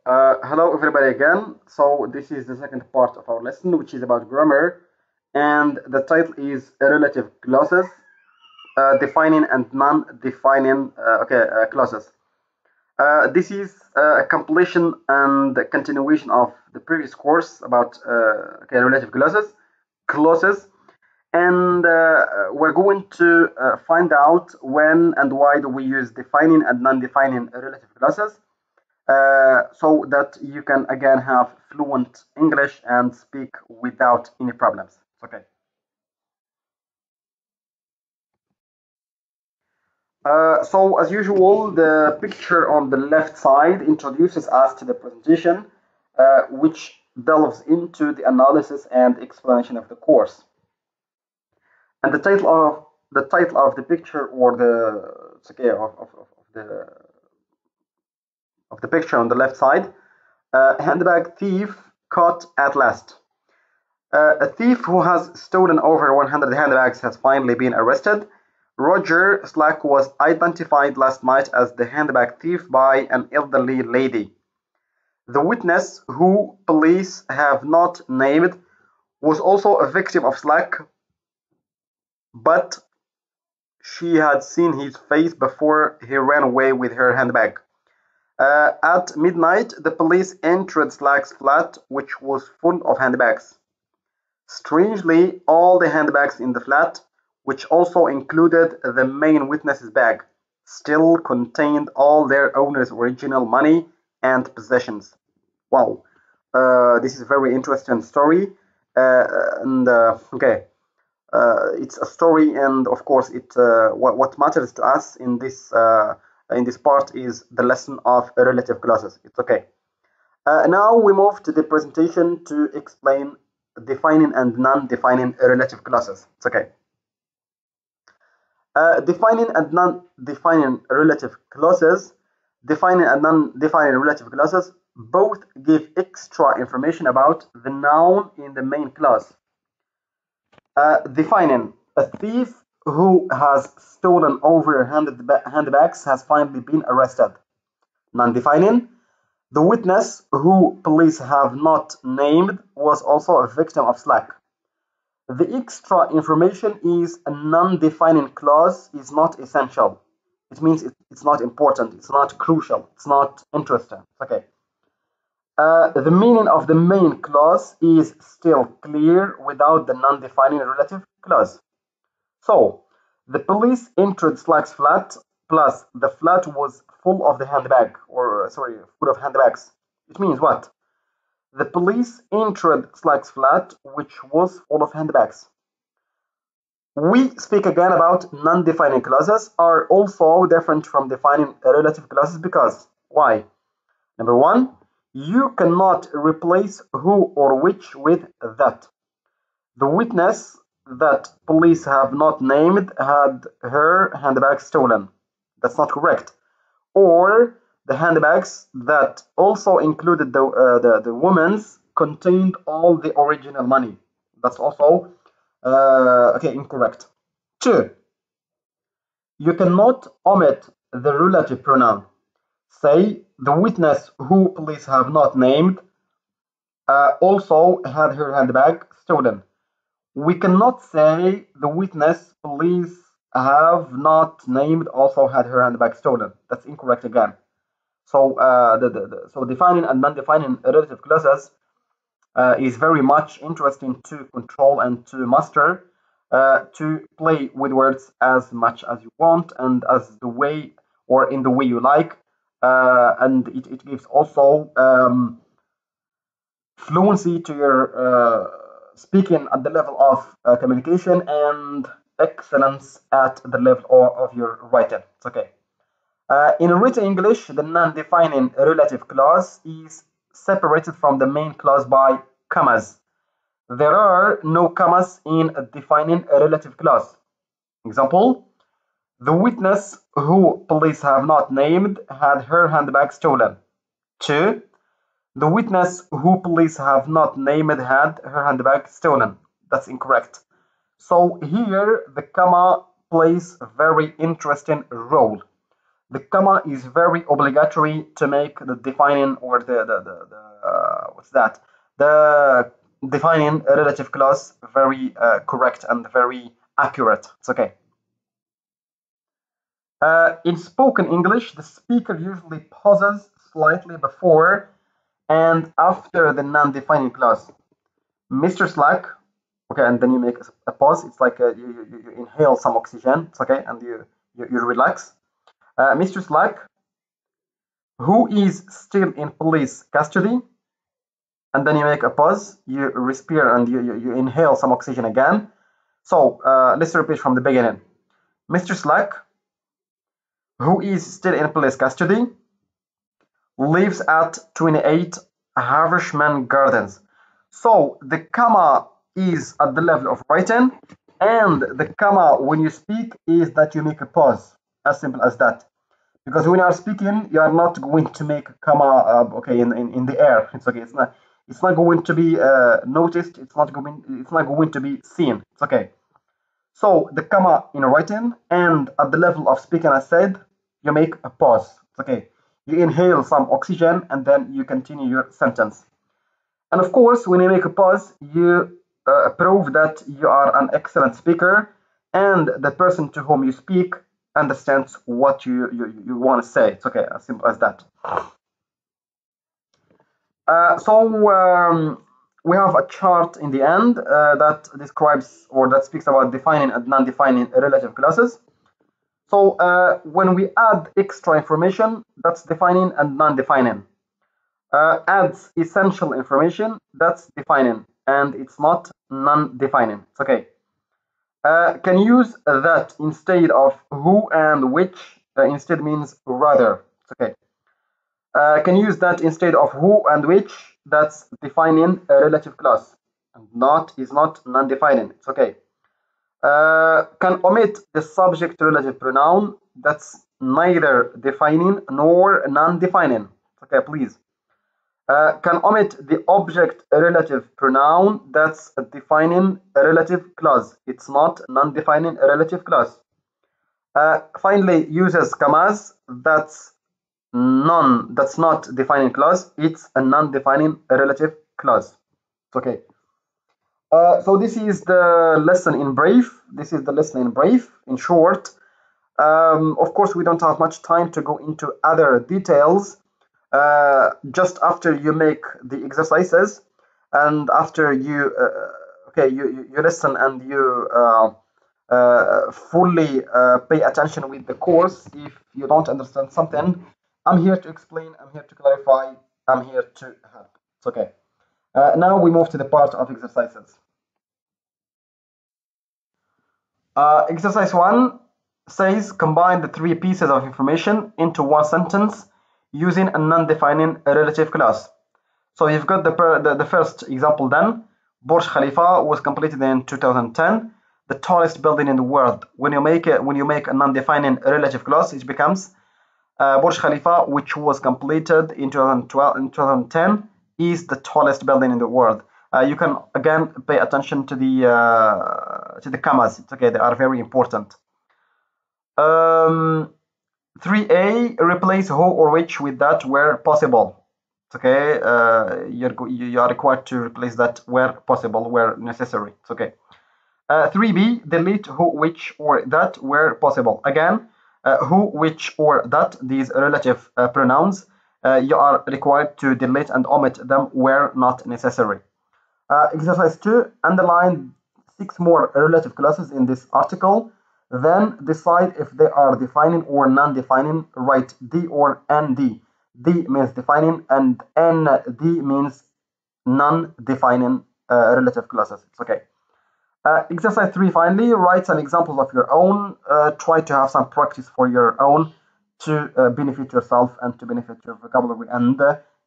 Hello everybody again. So this is the second part of our lesson, which is about grammar, and the title is relative clauses, defining and non-defining clauses. This is a completion and a continuation of the previous course about relative clauses, and we're going to find out when and why do we use defining and non-defining relative clauses so that you can again have fluent English and speak without any problems. Okay. So as usual, the picture on the left side introduces us to the presentation, which delves into the analysis and explanation of the course. And the title of the picture or the it's okay of the picture on the left side, handbag thief caught at last. A thief who has stolen over 100 handbags has finally been arrested. Roger Slack was identified last night as the handbag thief by an elderly lady. The witness, who police have not named, was also a victim of Slack, but she had seen his face before he ran away with her handbag. At midnight, the police entered Slack's flat, which was full of handbags. Strangely, all the handbags in the flat, which also included the main witness's bag, still contained all their owner's original money and possessions. Wow, this is a very interesting story. It's a story, and of course, what matters to us in this part is the lesson of relative clauses. It's okay. Now we move to the presentation to explain defining and non-defining relative clauses. It's okay. Defining and non-defining relative clauses, defining and non-defining relative clauses both give extra information about the noun in the main clause. Defining: a thief who has stolen over 100 handbags has finally been arrested. Non-defining: the witness, who police have not named, was also a victim of Slack. The extra information is a non-defining clause is not essential. It means it's not important, it's not crucial, it's not interesting. Okay. The meaning of the main clause is still clear without the non-defining relative clause. So, the police entered Slack's flat, plus the flat was full of the handbag, or sorry, full of handbags. It means what? The police entered Slack's flat, which was full of handbags. We speak again about non-defining clauses are also different from defining relative clauses because why? Number one, you cannot replace who or which with that. The witness that police have not named had her handbag stolen. That's not correct. Or the handbags that also included the woman's contained all the original money. That's also incorrect. Two, you cannot omit the relative pronoun. Say the witness, who police have not named, also had her handbag stolen. We cannot say the witness police have not named also had her handbag stolen. That's incorrect again. So so defining and non-defining relative clauses is very much interesting to control and to master, to play with words as much as you want and as the way or in the way you like. And it gives also fluency to your speaking at the level of communication and excellence at the level of your writing. It's okay. In written English, the non-defining relative clause is separated from the main clause by commas. There are no commas in a defining a relative clause. Example: the witness, who police have not named, had her handbag stolen. 2. The witness, who police have not named, had her handbag stolen. That's incorrect. So here the comma plays a very interesting role. the comma is very obligatory to make the defining or what's that? The defining a relative clause very correct and very accurate. It's okay. In spoken English, the speaker usually pauses slightly before and after the non-defining clause. Mr. Slack, okay, and then you make a pause. It's like you inhale some oxygen. It's okay, and you relax. Mr. Slack, who is still in police custody, and then you make a pause. You respire and you inhale some oxygen again. So let's repeat from the beginning. Mr. Slack, who is still in police custody, lives at 28 Haversham Gardens. So the comma is at the level of writing, and the comma when you speak is that you make a pause. As simple as that. Because when you are speaking, you are not going to make a comma okay in the air. It's okay. It's not going to be noticed. It's not going to be seen. It's okay. So the comma in writing and at the level of speaking, I said, you make a pause. It's okay. You inhale some oxygen and then you continue your sentence. And of course, when you make a pause, you prove that you are an excellent speaker and the person to whom you speak understands what you want to say. It's okay, as simple as that. So we have a chart in the end that describes or that speaks about defining and non-defining relative clauses. So when we add extra information, that's defining and non-defining. Adds essential information, that's defining, and it's not non-defining. It's okay. Can use that instead of who and which. Instead means rather. It's okay. Can use that instead of who and which. That's defining a relative clause, and is not non-defining. It's okay. Can omit the subject relative pronoun. That's neither defining nor non-defining. Okay, please. Can omit the object relative pronoun. That's defining a relative clause. It's not non-defining a relative clause. Finally, uses commas. That's not defining clause. It's a non-defining relative clause. Okay. So this is the lesson in brief. In short. Of course, we don't have much time to go into other details. Just after you make the exercises and after you you listen and you fully pay attention with the course. If you don't understand something, I'm here to explain, I'm here to clarify, I'm here to help. It's okay. Now we move to the part of exercises. Exercise 1 says combine the three pieces of information into one sentence using a non-defining relative clause. So you've got the first example then. Burj Khalifa was completed in 2010, the tallest building in the world. When you make a non-defining relative clause, it becomes Burj Khalifa, which was completed in 2010, is the tallest building in the world. You can again pay attention to the commas. It's okay, they are very important. 3A, replace who or which with that where possible. It's okay. You are required to replace that where possible, where necessary. It's okay. 3B, delete who, which, or that where possible. Again, who, which, or that, these relative pronouns, you are required to delete and omit them where not necessary. Exercise 2, underline 6 more relative clauses in this article. Then decide if they are defining or non-defining. Write D or ND. D means defining and ND means non-defining relative clauses. It's okay. Exercise 3, finally, write some examples of your own. Try to have some practice for your own to benefit yourself and to benefit your vocabulary and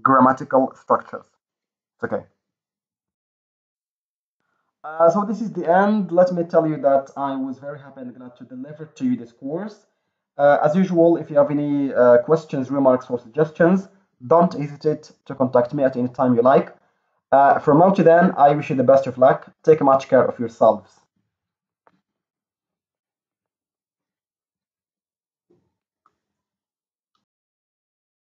grammatical structures. It's okay. So this is the end. Let me tell you that I was very happy and glad to deliver to you this course. As usual, if you have any questions, remarks, or suggestions, don't hesitate to contact me at any time you like. From now to then, I wish you the best of luck. Take much care of yourselves.